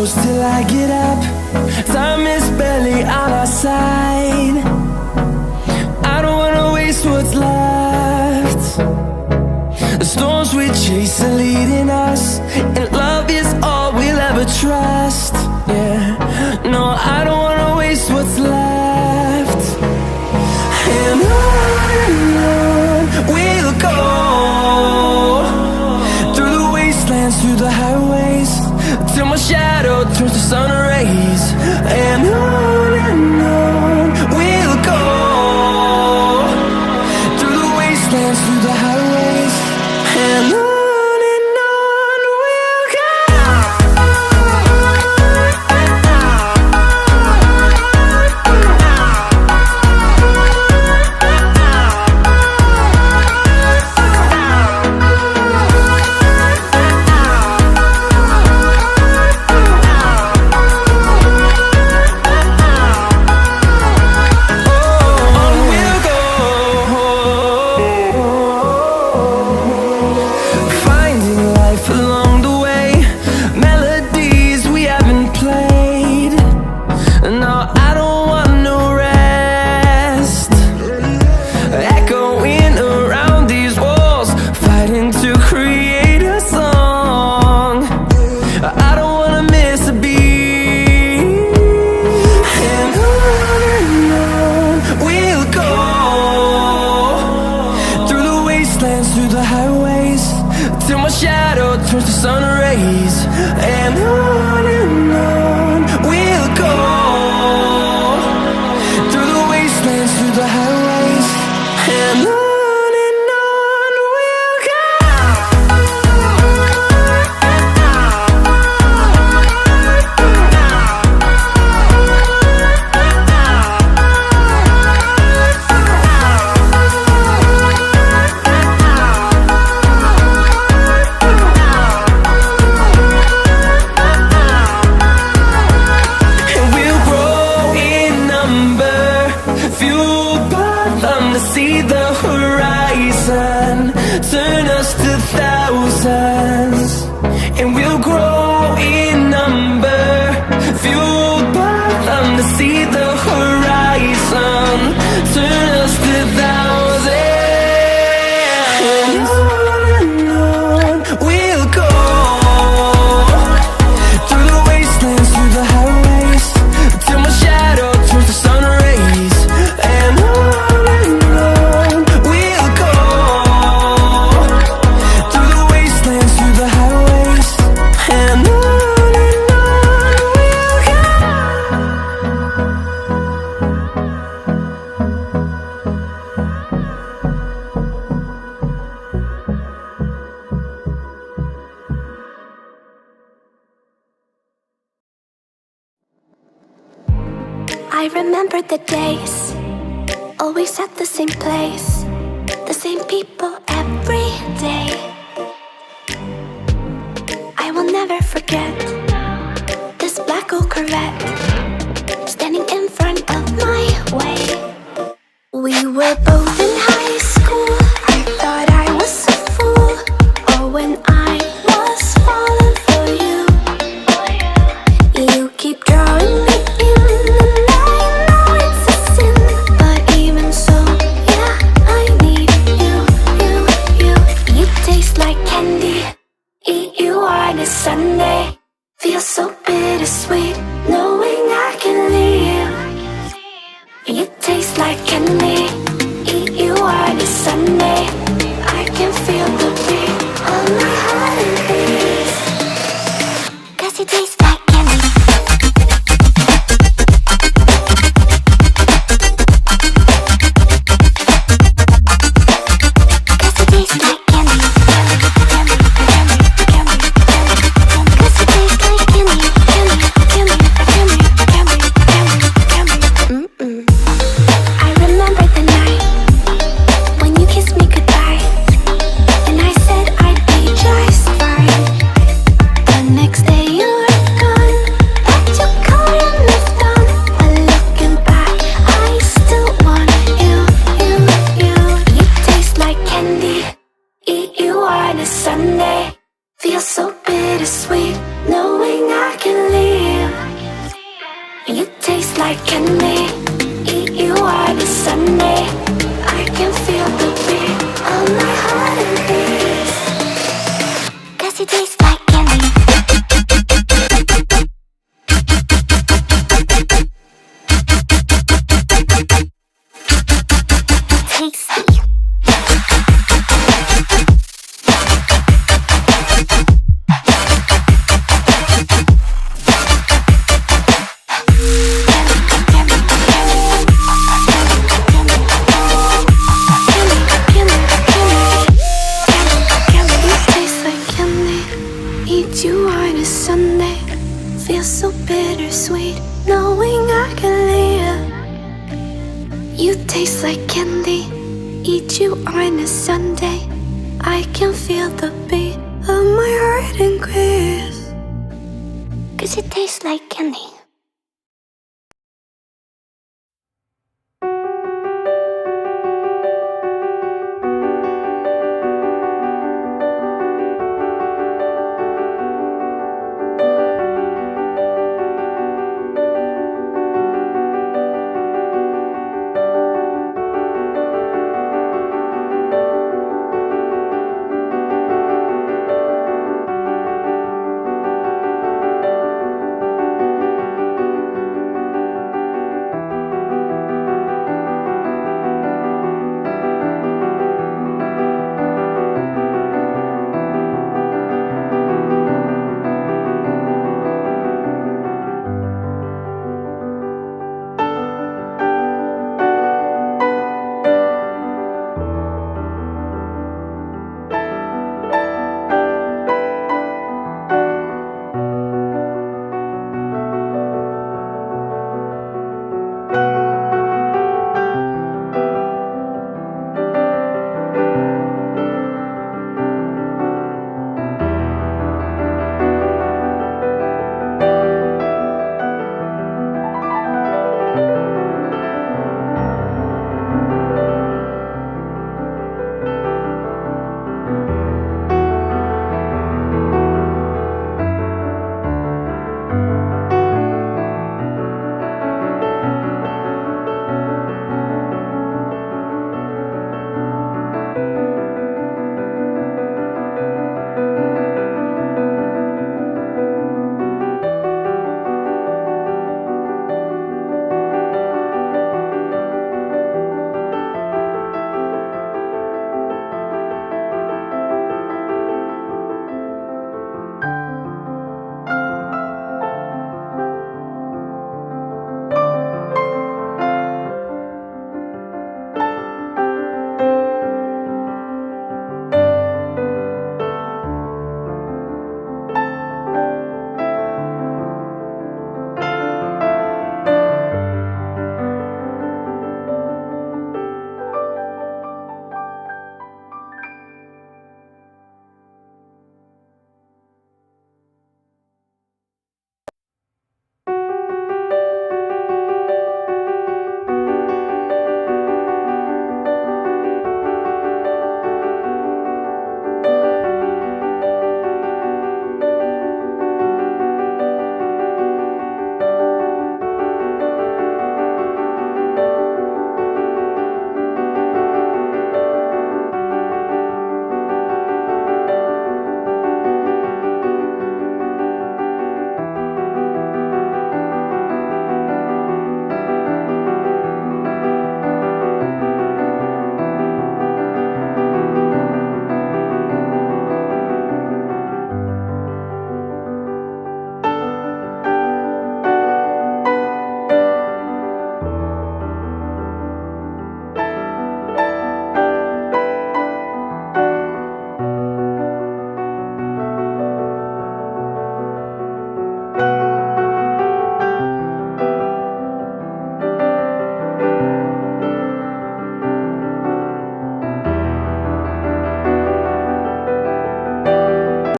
close till I get up. Time is barely on our side. I don't wanna waste what's left. The storms we chase are leading us, and love is all we'll ever trust. Yeah, no, I don't wanna waste what's left. And on we'll go, through the wastelands, through the highways, till my shadow turns to sun rays. And on we'll go, through the wastelands, through the highways, and on we'll go. Through the highways, till my shadow turns to sun rays. And on we'll go, through the wastelands, through the highways, and on we'll go. See the horizon, turn us to thousands, and we'll grow in number, fueled by them. To see the horizon, turn us to thousands, and on we'll go, through the wastelands, through the highways, till my shadow turns to sun rays. And I remember the days, always at the same place, the same people every day. I will never forget this black old Corvette standing in front of my way. We were both in high school. I thought I was a fool, or when I was falling for you. You keep drawing me in, and I know it's a sin, but even so, yeah, I need you. You taste like candy, eat you on a Sunday. Feels so bittersweet, knowing I can leave. You taste like candy, eat you on a Sunday. I can feel the beat on my heart and beats, 'cause you taste like candy. I remember taste like candy. Eat you on a Sunday. I can feel the beat of my heart and beats. 'Cause you taste like candy. Tasty. You on a Sunday, feels so bittersweet, knowing I can live. You taste like candy, eat you on a Sunday. I can feel the beat of my heart increase. 'Cause it tastes like candy.